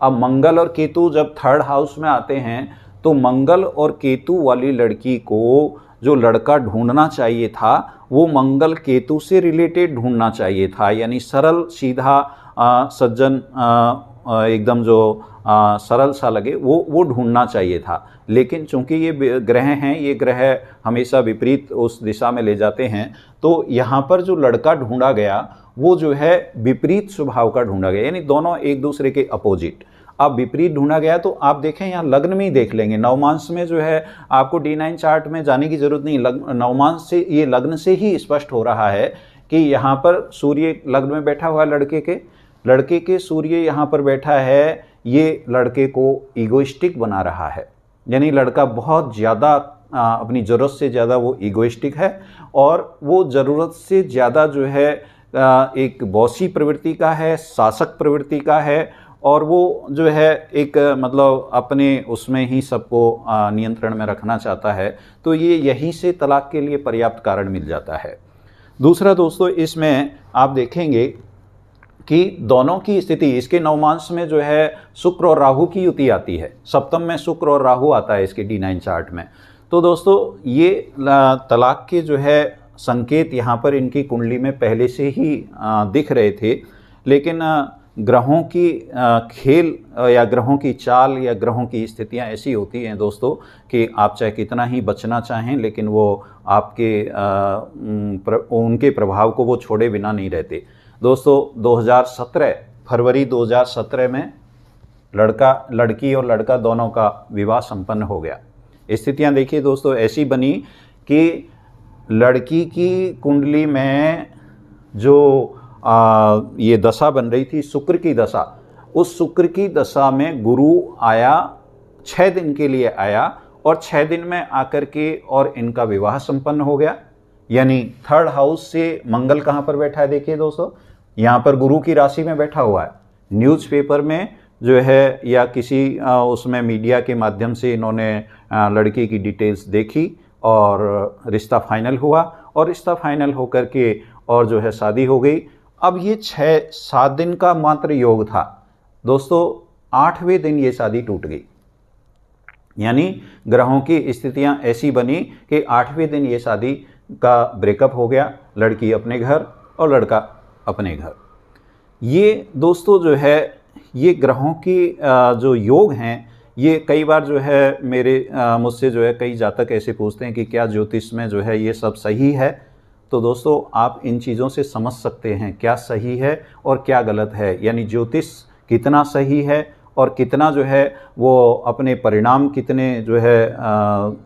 अब मंगल और केतु जब थर्ड हाउस में आते हैं तो मंगल और केतु वाली लड़की को जो लड़का ढूंढना चाहिए था वो मंगल केतु से रिलेटेड ढूंढना चाहिए था, यानी सरल सीधा सज्जन एकदम जो सरल सा लगे वो ढूंढना चाहिए था। लेकिन चूंकि ये ग्रह हैं, ये ग्रह हमेशा विपरीत उस दिशा में ले जाते हैं, तो यहाँ पर जो लड़का ढूंढा गया वो जो है विपरीत स्वभाव का ढूंढा गया, यानी दोनों एक दूसरे के अपोजिट। अब विपरीत ढूंढा गया तो आप देखें यहाँ लग्न में ही देख लेंगे, नवमांश में जो है आपको D9 चार्ट में जाने की जरूरत नहीं, नवमांश से ये लग्न से ही स्पष्ट हो रहा है कि यहाँ पर सूर्य लग्न में बैठा हुआ है लड़के के सूर्य यहाँ पर बैठा है, ये लड़के को ईगोइस्टिक बना रहा है, यानी लड़का बहुत ज़्यादा अपनी ज़रूरत से ज़्यादा वो ईगोइस्टिक है, और वो ज़रूरत से ज़्यादा जो है एक बॉसी प्रवृत्ति का है, शासक प्रवृत्ति का है, और वो जो है एक मतलब अपने उसमें ही सबको नियंत्रण में रखना चाहता है। तो ये यहीं से तलाक के लिए पर्याप्त कारण मिल जाता है। दूसरा दोस्तों इसमें आप देखेंगे कि दोनों की स्थिति, इसके नवमांश में जो है शुक्र और राहु की युति आती है, सप्तम में शुक्र और राहु आता है इसके D9 चार्ट में। तो दोस्तों ये तलाक के जो है संकेत यहाँ पर इनकी कुंडली में पहले से ही दिख रहे थे, लेकिन ग्रहों की खेल या ग्रहों की चाल या ग्रहों की स्थितियां ऐसी होती हैं दोस्तों कि आप चाहे कितना ही बचना चाहें लेकिन वो आपके उनके प्रभाव को वो छोड़े बिना नहीं रहते। दोस्तों 2017 फरवरी 2017 में लड़की और लड़का दोनों का विवाह संपन्न हो गया। स्थितियां देखिए दोस्तों ऐसी बनी कि लड़की की कुंडली में जो ये दशा बन रही थी शुक्र की दशा, उस शुक्र की दशा में गुरु आया, 6 दिन के लिए आया, और 6 दिन में आकर के और इनका विवाह संपन्न हो गया। यानी थर्ड हाउस से मंगल कहाँ पर बैठा है देखिए दोस्तों, यहाँ पर गुरु की राशि में बैठा हुआ है। न्यूज़पेपर में जो है या किसी उसमें मीडिया के माध्यम से इन्होंने लड़की की डिटेल्स देखी और रिश्ता फाइनल हुआ, और रिश्ता फाइनल होकर के और जो है शादी हो गई। अब ये 6-7 दिन का मात्र योग था दोस्तों, 8वें दिन ये शादी टूट गई। यानी ग्रहों की स्थितियां ऐसी बनी कि 8वें दिन ये शादी का ब्रेकअप हो गया, लड़की अपने घर और लड़का अपने घर। ये दोस्तों जो है ये ग्रहों की जो योग हैं, ये कई बार जो है मुझसे जो है कई जातक ऐसे पूछते हैं कि क्या ज्योतिष में जो है ये सब सही है। तो दोस्तों आप इन चीज़ों से समझ सकते हैं क्या सही है और क्या गलत है, यानी ज्योतिष कितना सही है और कितना जो है वो अपने परिणाम कितने जो है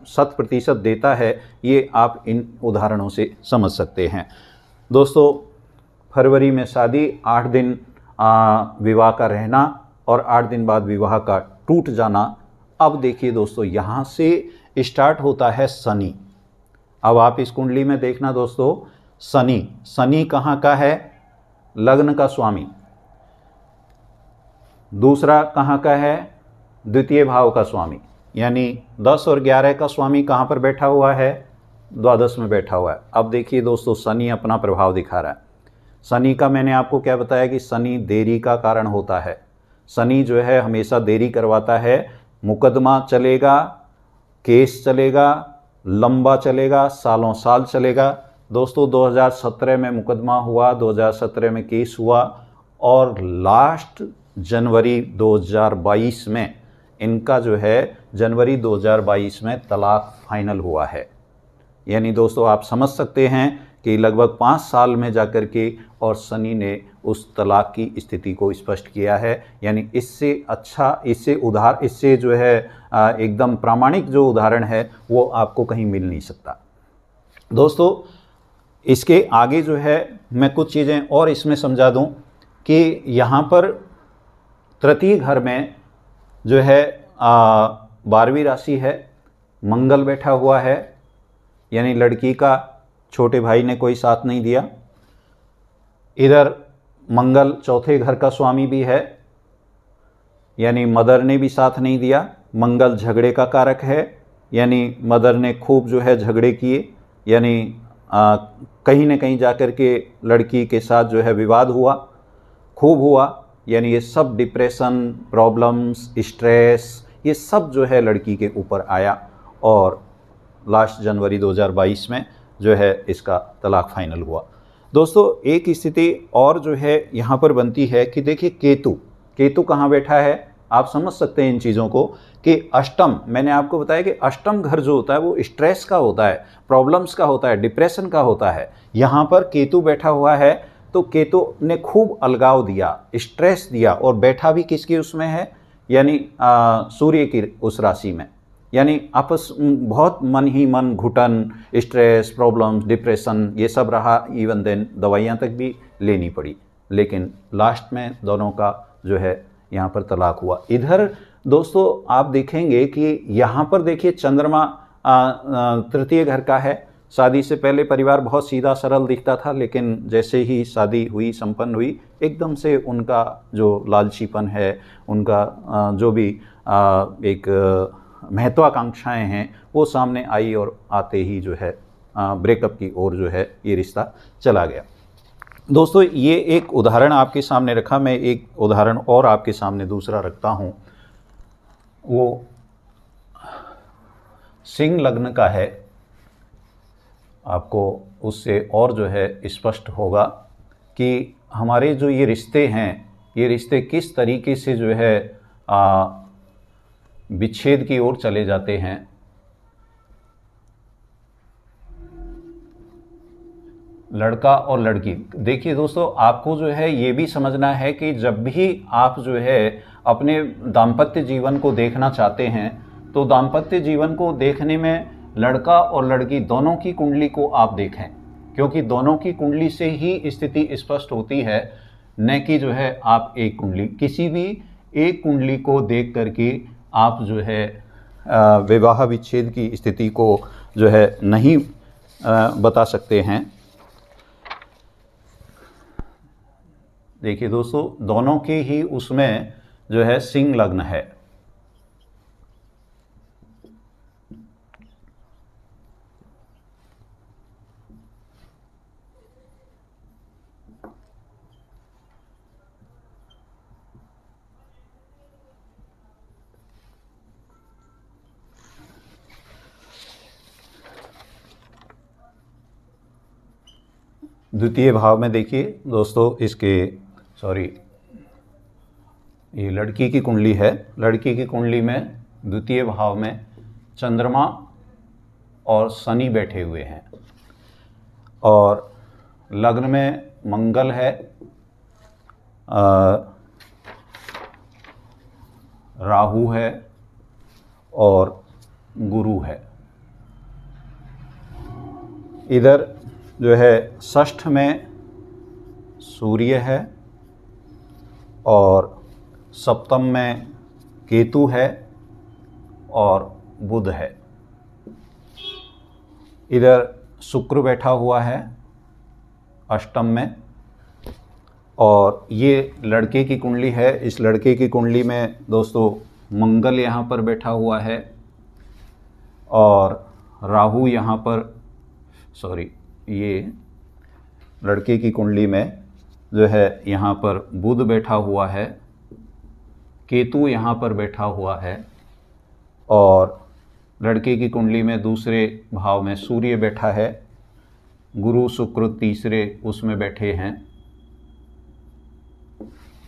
100% देता है, ये आप इन उदाहरणों से समझ सकते हैं। दोस्तों फरवरी में शादी, 8 दिन विवाह का रहना और 8 दिन बाद विवाह का टूट जाना। अब देखिए दोस्तों यहाँ से स्टार्ट होता है शनि। अब आप इस कुंडली में देखना दोस्तों, शनि कहाँ का है, लग्न का स्वामी। दूसरा कहाँ का है, द्वितीय भाव का स्वामी, यानी 10 और 11 का स्वामी कहाँ पर बैठा हुआ है, द्वादश में बैठा हुआ है। अब देखिए दोस्तों शनि अपना प्रभाव दिखा रहा है। शनि का मैंने आपको क्या बताया कि शनि देरी का कारण होता है। शनि जो है हमेशा देरी करवाता है, मुकदमा चलेगा, केस चलेगा, लंबा चलेगा, सालों साल चलेगा। दोस्तों 2017 में मुकदमा हुआ, 2017 में केस हुआ, और लास्ट जनवरी 2022 में इनका जो है जनवरी 2022 में तलाक फाइनल हुआ है। यानी दोस्तों आप समझ सकते हैं कि लगभग 5 साल में जाकर के और शनि ने उस तलाक की स्थिति को स्पष्ट किया है। यानी इससे अच्छा, इससे जो है एकदम प्रामाणिक जो उदाहरण है वो आपको कहीं मिल नहीं सकता। दोस्तों इसके आगे जो है मैं कुछ चीज़ें और इसमें समझा दूं कि यहाँ पर तृतीय घर में जो है 12वीं राशि है, मंगल बैठा हुआ है। यानी लड़की का छोटे भाई ने कोई साथ नहीं दिया। इधर मंगल चौथे घर का स्वामी भी है, यानी मदर ने भी साथ नहीं दिया। मंगल झगड़े का कारक है, यानी मदर ने खूब जो है झगड़े किए, यानी कहीं न कहीं जाकर के लड़की के साथ जो है विवाद हुआ, खूब हुआ। यानी ये सब डिप्रेशन, प्रॉब्लम्स, स्ट्रेस, ये सब जो है लड़की के ऊपर आया और लास्ट जनवरी 2022 में जो है इसका तलाक फाइनल हुआ। दोस्तों एक स्थिति और जो है यहाँ पर बनती है कि देखिए केतु कहाँ बैठा है, आप समझ सकते हैं इन चीज़ों को कि अष्टम, मैंने आपको बताया कि अष्टम घर जो होता है वो स्ट्रेस का होता है, प्रॉब्लम्स का होता है, डिप्रेशन का होता है। यहाँ पर केतु बैठा हुआ है तो केतु ने खूब अलगाव दिया, स्ट्रेस दिया, और बैठा भी किसकी उसमें है, यानी सूर्य की उस राशि में। यानी आपस बहुत मन ही मन घुटन, स्ट्रेस, प्रॉब्लम्स, डिप्रेशन, ये सब रहा। इवन देन दवाइयाँ तक भी लेनी पड़ी, लेकिन लास्ट में दोनों का जो है यहाँ पर तलाक हुआ। इधर दोस्तों आप देखेंगे कि यहाँ पर देखिए चंद्रमा तृतीय घर का है। शादी से पहले परिवार बहुत सीधा सरल दिखता था, लेकिन जैसे ही शादी हुई, संपन्न हुई, एकदम से उनका जो लालचीपन है, उनका जो भी एक महत्वाकांक्षाएं हैं वो सामने आई और आते ही जो है ब्रेकअप की ओर जो है ये रिश्ता चला गया। दोस्तों ये एक उदाहरण आपके सामने रखा, मैं एक उदाहरण और आपके सामने दूसरा रखता हूँ। वो सिंह लग्न का है, आपको उससे और जो है स्पष्ट होगा कि हमारे जो ये रिश्ते हैं, ये रिश्ते किस तरीके से जो है विच्छेद की ओर चले जाते हैं। लड़का और लड़की, देखिए दोस्तों आपको जो है ये भी समझना है कि जब भी आप जो है अपने दाम्पत्य जीवन को देखना चाहते हैं तो दाम्पत्य जीवन को देखने में लड़का और लड़की दोनों की कुंडली को आप देखें, क्योंकि दोनों की कुंडली से ही स्थिति स्पष्ट होती है, न कि जो है आप एक कुंडली, किसी भी एक कुंडली को देख करके आप जो है विवाह विच्छेद की स्थिति को जो है नहीं बता सकते हैं। देखिए दोस्तों दोनों के ही उसमें जो है सिंह लग्न है। द्वितीय भाव में देखिए दोस्तों ये लड़की की कुंडली है। लड़की की कुंडली में द्वितीय भाव में चंद्रमा और शनि बैठे हुए हैं और लग्न में मंगल है, राहु है और गुरु है। इधर जो है षष्ठ में सूर्य है और सप्तम में केतु है और बुध है। इधर शुक्र बैठा हुआ है अष्टम में, और ये लड़के की कुंडली है। इस लड़के की कुंडली में दोस्तों मंगल यहाँ पर बैठा हुआ है और राहु यहाँ पर, ये लड़के की कुंडली में जो है यहाँ पर बुध बैठा हुआ है, केतु यहाँ पर बैठा हुआ है और लड़के की कुंडली में दूसरे भाव में सूर्य बैठा है, गुरु शुक्र तीसरे उसमें बैठे हैं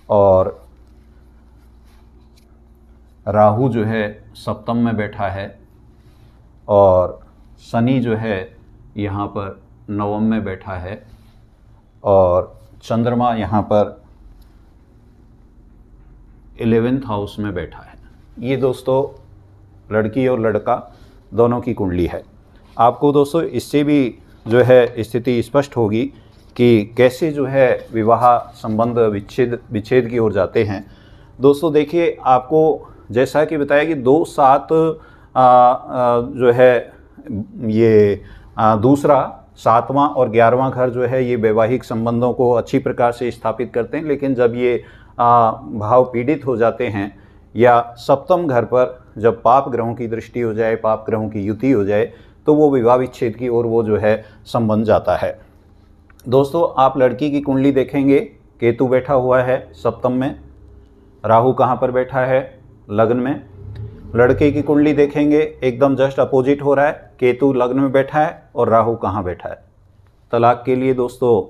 और राहु जो है सप्तम में बैठा है और शनि जो है यहाँ पर नवम में बैठा है और चंद्रमा यहाँ पर 11th हाउस में बैठा है। ये दोस्तों लड़की और लड़का दोनों की कुंडली है। आपको दोस्तों इससे भी जो है स्थिति स्पष्ट होगी कि कैसे जो है विवाह संबंध विच्छेद की ओर जाते हैं। दोस्तों देखिए, आपको जैसा कि बताया कि 2 7 जो है ये दूसरा 7वां और 11वां घर जो है ये वैवाहिक संबंधों को अच्छी प्रकार से स्थापित करते हैं, लेकिन जब ये भाव पीड़ित हो जाते हैं या सप्तम घर पर जब पाप ग्रहों की दृष्टि हो जाए, पाप ग्रहों की युति हो जाए, तो वो विवाह विच्छेद की ओर वो जो है संबंध जाता है। दोस्तों आप लड़की की कुंडली देखेंगे, केतु बैठा हुआ है सप्तम में, राहु कहाँ पर बैठा है? लग्न में। लड़के की कुंडली देखेंगे एकदम जस्ट अपोजिट हो रहा है, केतु लग्न में बैठा है और राहु कहाँ बैठा है? तलाक के लिए दोस्तों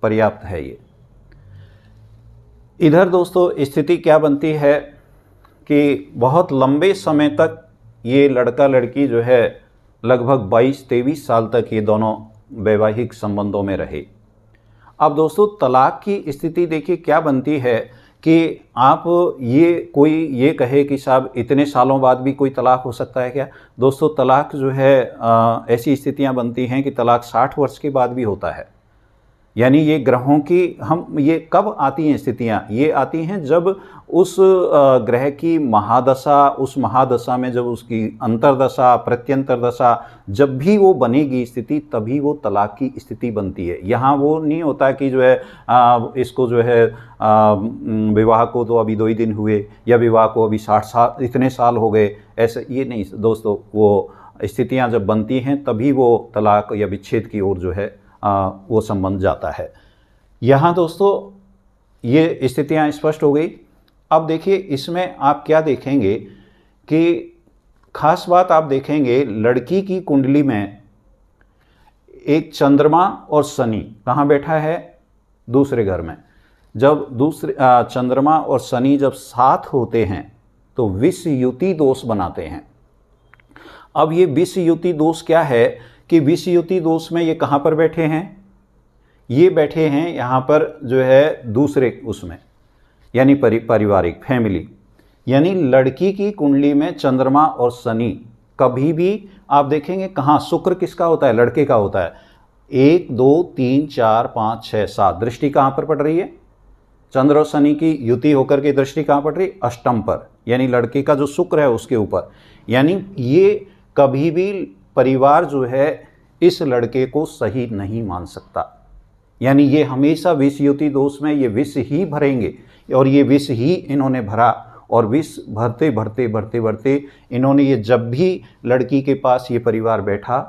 पर्याप्त है ये। इधर दोस्तों स्थिति क्या बनती है कि बहुत लंबे समय तक ये लड़का लड़की जो है लगभग 22-23 साल तक ये दोनों वैवाहिक संबंधों में रहे। अब दोस्तों तलाक की स्थिति देखिए क्या बनती है कि आप कोई ये कहे कि साहब इतने सालों बाद भी कोई तलाक हो सकता है क्या? दोस्तों तलाक जो है ऐसी स्थितियां बनती हैं कि तलाक 60 वर्ष के बाद भी होता है। यानी ये ग्रहों की ये कब आती हैं स्थितियां? ये आती हैं जब उस ग्रह की महादशा, उस महादशा में जब उसकी अंतरदशा, प्रत्यंतर दशा जब भी वो बनेगी स्थिति, तभी वो तलाक की स्थिति बनती है। यहाँ वो नहीं होता कि जो है इसको जो है विवाह को तो अभी 2 ही दिन हुए या विवाह को अभी 60 साल इतने साल हो गए, ऐसे ये नहीं दोस्तों। वो स्थितियाँ जब बनती हैं तभी वो तलाक या विच्छेद की ओर जो है वो संबंध जाता है। यहाँ दोस्तों ये स्थितियाँ स्पष्ट हो गई। अब देखिए इसमें आप क्या देखेंगे कि खास बात आप देखेंगे लड़की की कुंडली में एक चंद्रमा और शनि कहाँ बैठा है? दूसरे घर में। जब चंद्रमा और शनि जब साथ होते हैं तो विष युति दोष बनाते हैं। अब ये विष युति दोष क्या है कि विष युति दोष में ये कहाँ पर बैठे हैं? ये बैठे हैं यहाँ पर जो है दूसरे उसमें, यानी पारिवारिक फैमिली। यानी लड़की की कुंडली में चंद्रमा और शनि कभी भी आप देखेंगे कहाँ, शुक्र किसका होता है? लड़के का होता है। 1 2 3 4 5 6 7 दृष्टि कहाँ पर पड़ रही है? चंद्र और शनि की युति होकर के दृष्टि कहाँ पड़ रही? अष्टम पर, यानी लड़के का जो शुक्र है उसके ऊपर। यानी ये कभी भी परिवार जो है इस लड़के को सही नहीं मान सकता। यानी ये हमेशा विष युति दोष में ये विष ही भरेंगे और ये विष ही इन्होंने भरा और विष भरते भरते भरते भरते इन्होंने ये जब भी लड़की के पास ये परिवार बैठा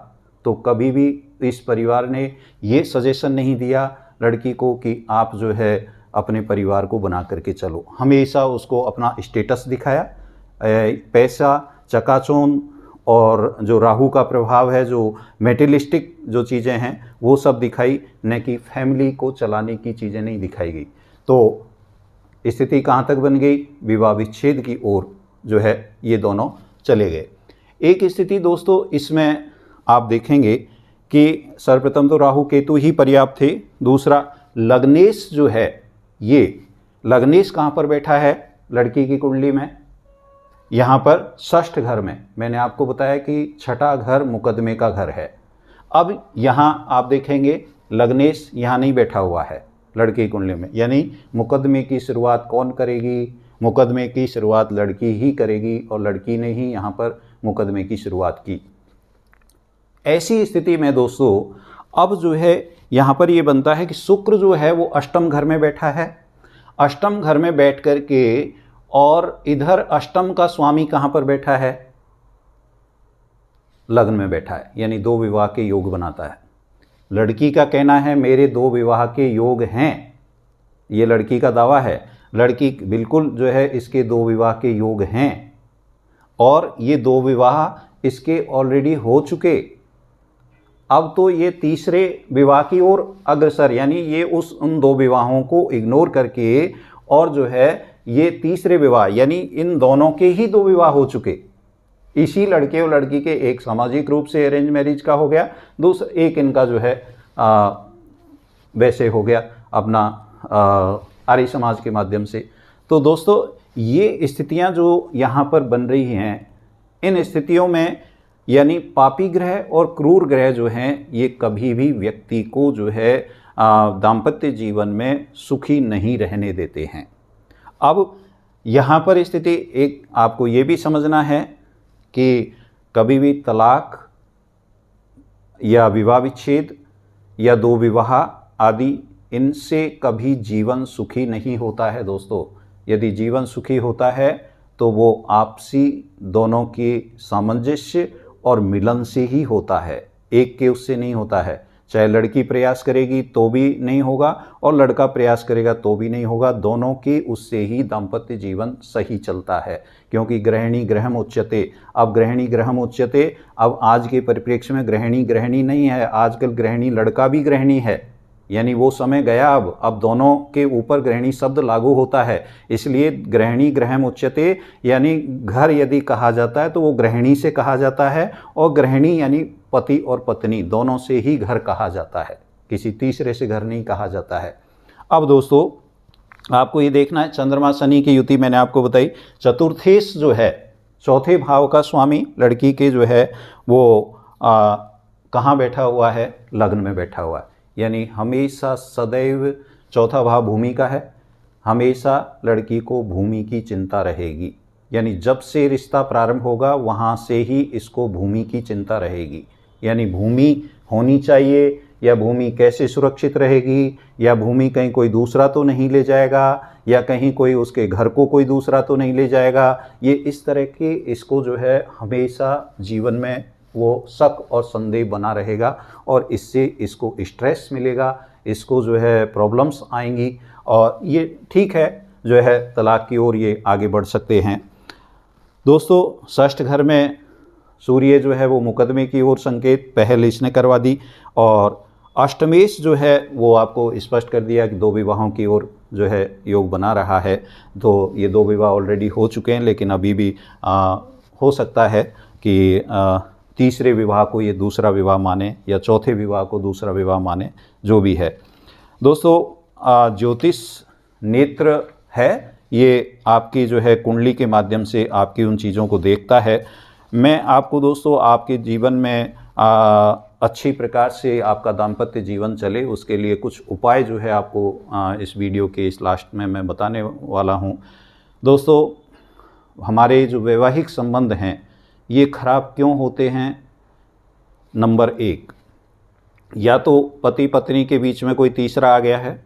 तो कभी भी इस परिवार ने ये सजेशन नहीं दिया लड़की को कि आप जो है अपने परिवार को बना करके चलो। हमेशा उसको अपना स्टेटस दिखाया, पैसा, चकाचौंध और जो राहु का प्रभाव है, जो मेटेरियलिस्टिक जो चीज़ें हैं वो सब दिखाई, न कि फैमिली को चलाने की चीज़ें नहीं दिखाई गई। तो स्थिति कहाँ तक बन गई? विवाह विच्छेद की ओर जो है ये दोनों चले गए। एक स्थिति दोस्तों इसमें आप देखेंगे कि सर्वप्रथम तो राहु केतु ही पर्याप्त थे। दूसरा लग्नेश जो है, ये लग्नेश कहाँ पर बैठा है लड़की की कुंडली में? यहाँ पर 6ठ घर में। मैंने आपको बताया कि 6ठा घर मुकदमे का घर है। अब यहाँ आप देखेंगे लग्नेश यहाँ नहीं बैठा हुआ है लड़की की कुंडली में, यानी मुकदमे की शुरुआत कौन करेगी? मुकदमे की शुरुआत लड़की ही करेगी और लड़की ने ही यहाँ पर मुकदमे की शुरुआत की। ऐसी स्थिति में दोस्तों अब जो है यहाँ पर ये बनता है कि शुक्र जो है वो अष्टम घर में बैठा है। अष्टम घर में बैठ कर के और इधर अष्टम का स्वामी कहाँ पर बैठा है? लग्न में बैठा है, यानी 2 विवाह के योग बनाता है। लड़की का कहना है मेरे 2 विवाह के योग हैं, ये लड़की का दावा है। लड़की बिल्कुल जो है इसके 2 विवाह के योग हैं और ये 2 विवाह इसके ऑलरेडी हो चुके। अब तो ये तीसरे विवाह की ओर अग्रसर, यानी ये उन 2 विवाहों को इग्नोर करके और जो है ये तीसरे विवाह, यानी इन दोनों के ही 2 विवाह हो चुके। इसी लड़के और लड़की के एक सामाजिक रूप से अरेंज मैरिज का हो गया, दूसरा एक इनका जो है वैसे हो गया अपना आर्य समाज के माध्यम से। तो दोस्तों ये स्थितियां जो यहाँ पर बन रही हैं, इन स्थितियों में यानी पापी ग्रह और क्रूर ग्रह जो हैं ये कभी भी व्यक्ति को जो है दाम्पत्य जीवन में सुखी नहीं रहने देते हैं। अब यहाँ पर स्थिति एक आपको ये भी समझना है कि कभी भी तलाक या विवाह विच्छेद या 2 विवाह आदि, इनसे कभी जीवन सुखी नहीं होता है दोस्तों। यदि जीवन सुखी होता है तो वो आपसी दोनों के सामंजस्य और मिलन से ही होता है, एक के उससे नहीं होता है। चाहे लड़की प्रयास करेगी तो भी नहीं होगा और लड़का प्रयास करेगा तो भी नहीं होगा, दोनों के उससे ही दाम्पत्य जीवन सही चलता है। क्योंकि गृहिणी गृहम उच्यते, अब गृहिणी गृहम उच्यते, अब आज के परिप्रेक्ष्य में गृहिणी गृहिणी नहीं है, आजकल गृहिणी लड़का भी गृहिणी है, यानी वो समय गया। अब दोनों के ऊपर गृहिणी शब्द लागू होता है, इसलिए गृहिणी गृहम उच्यते, यानी घर यदि कहा जाता है तो वो गृहिणी से कहा जाता है, और गृहिणी यानी पति और पत्नी दोनों से ही घर कहा जाता है, किसी तीसरे से घर नहीं कहा जाता है। अब दोस्तों आपको ये देखना है, चंद्रमा शनि की युति मैंने आपको बताई। चतुर्थेश जो है, चौथे भाव का स्वामी लड़की के जो है वो कहाँ बैठा हुआ है, लग्न में बैठा हुआ है, यानी हमेशा सदैव चौथा भाव भूमि का है, हमेशा लड़की को भूमि की चिंता रहेगी। यानी जब से रिश्ता प्रारंभ होगा वहाँ से ही इसको भूमि की चिंता रहेगी, यानी भूमि होनी चाहिए, या भूमि कैसे सुरक्षित रहेगी, या भूमि कहीं कोई दूसरा तो नहीं ले जाएगा, या कहीं कोई उसके घर को कोई दूसरा तो नहीं ले जाएगा। ये इस तरह के इसको जो है हमेशा जीवन में वो शक और संदेह बना रहेगा, और इससे इसको स्ट्रेस मिलेगा, इसको जो है प्रॉब्लम्स आएंगी, और ये ठीक है जो है तलाक की ओर ये आगे बढ़ सकते हैं। दोस्तों षष्ठ घर में सूर्य जो है वो मुकदमे की ओर संकेत पहले इसने करवा दी, और अष्टमेश जो है वो आपको स्पष्ट कर दिया कि 2 विवाहों की ओर जो है योग बना रहा है। तो ये 2 विवाह ऑलरेडी हो चुके हैं, लेकिन अभी भी हो सकता है कि तीसरे विवाह को ये दूसरा विवाह माने, या चौथे विवाह को दूसरा विवाह माने, जो भी है। दोस्तों ज्योतिष नेत्र है, ये आपकी जो है कुंडली के माध्यम से आपकी उन चीज़ों को देखता है। मैं आपको दोस्तों आपके जीवन में अच्छी प्रकार से आपका दाम्पत्य जीवन चले उसके लिए कुछ उपाय जो है आपको इस वीडियो के इस लास्ट में मैं बताने वाला हूँ। दोस्तों हमारे जो वैवाहिक संबंध हैं ये खराब क्यों होते हैं? नंबर 1, या तो पति पत्नी के बीच में कोई तीसरा आ गया है।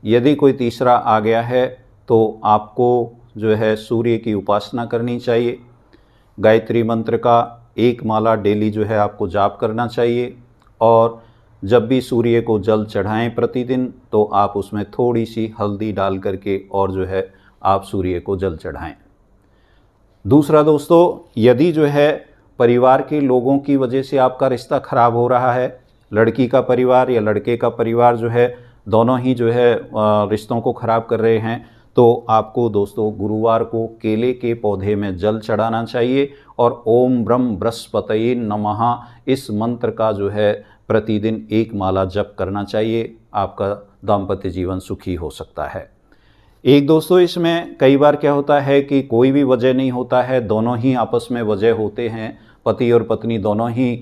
यदि कोई तीसरा आ गया है तो आपको जो है सूर्य की उपासना करनी चाहिए, गायत्री मंत्र का 1 माला डेली जो है आपको जाप करना चाहिए, और जब भी सूर्य को जल चढ़ाएं प्रतिदिन तो आप उसमें थोड़ी सी हल्दी डाल करके और जो है आप सूर्य को जल चढ़ाएं। दूसरा दोस्तों, यदि जो है परिवार के लोगों की वजह से आपका रिश्ता खराब हो रहा है, लड़की का परिवार या लड़के का परिवार जो है दोनों ही जो है रिश्तों को ख़राब कर रहे हैं, तो आपको दोस्तों गुरुवार को केले के पौधे में जल चढ़ाना चाहिए और ओम ब्रह्म बृहस्पतये नमः इस मंत्र का जो है प्रतिदिन 1 माला जप करना चाहिए। आपका दाम्पत्य जीवन सुखी हो सकता है। एक दोस्तों इसमें कई बार क्या होता है कि कोई भी वजह नहीं होता है, दोनों ही आपस में वजह होते हैं, पति और पत्नी दोनों ही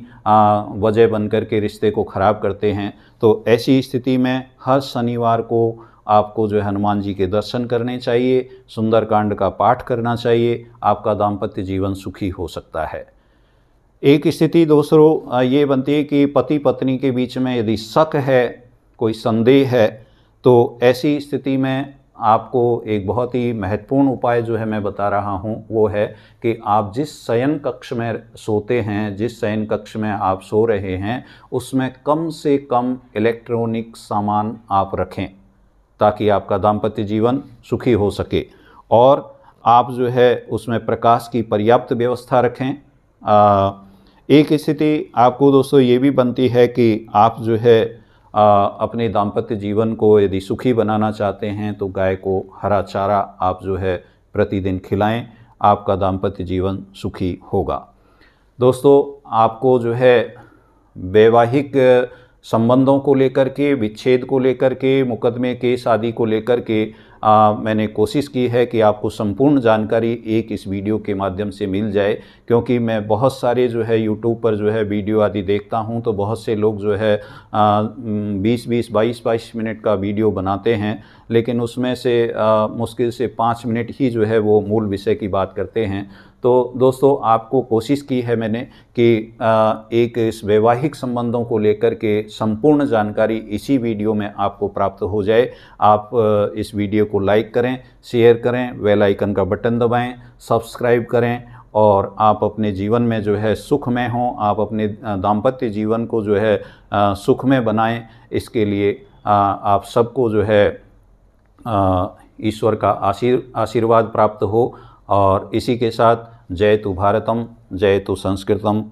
वजह बन कर के रिश्ते को ख़राब करते हैं। तो ऐसी स्थिति में हर शनिवार को आपको जो है हनुमान जी के दर्शन करने चाहिए, सुंदरकांड का पाठ करना चाहिए, आपका दाम्पत्य जीवन सुखी हो सकता है। एक स्थिति दोस्तों ये बनती है कि पति पत्नी के बीच में यदि शक है, कोई संदेह है, तो ऐसी स्थिति में आपको एक बहुत ही महत्वपूर्ण उपाय जो है मैं बता रहा हूँ वो है कि आप जिस शयन कक्ष में सोते हैं, जिस शयन कक्ष में आप सो रहे हैं, उसमें कम से कम इलेक्ट्रॉनिक सामान आप रखें ताकि आपका दाम्पत्य जीवन सुखी हो सके, और आप जो है उसमें प्रकाश की पर्याप्त व्यवस्था रखें। एक स्थिति आपको दोस्तों ये भी बनती है कि आप जो है अपने दाम्पत्य जीवन को यदि सुखी बनाना चाहते हैं तो गाय को हरा चारा आप जो है प्रतिदिन खिलाएं, आपका दाम्पत्य जीवन सुखी होगा। दोस्तों, आपको जो है वैवाहिक संबंधों को लेकर के, विच्छेद को लेकर के, मुकदमे केस आदि को लेकर के मैंने कोशिश की है कि आपको संपूर्ण जानकारी एक इस वीडियो के माध्यम से मिल जाए, क्योंकि मैं बहुत सारे जो है यूट्यूब पर जो है वीडियो आदि देखता हूं तो बहुत से लोग जो है 20-20, 22-22 मिनट का वीडियो बनाते हैं, लेकिन उसमें से मुश्किल से 5 मिनट ही जो है वो मूल विषय की बात करते हैं। तो दोस्तों, आपको कोशिश की है मैंने कि एक इस वैवाहिक संबंधों को लेकर के संपूर्ण जानकारी इसी वीडियो में आपको प्राप्त हो जाए। आप इस वीडियो को लाइक करें, शेयर करें, बेल आइकन का बटन दबाएं, सब्सक्राइब करें और आप अपने जीवन में जो है सुखमय हों, आप अपने दाम्पत्य जीवन को जो है सुखमय बनाएं। इसके लिए आप सबको जो है ईश्वर का आशीर्वाद प्राप्त हो। और इसी के साथ जय तु भारतम, जय तु संस्कृतम,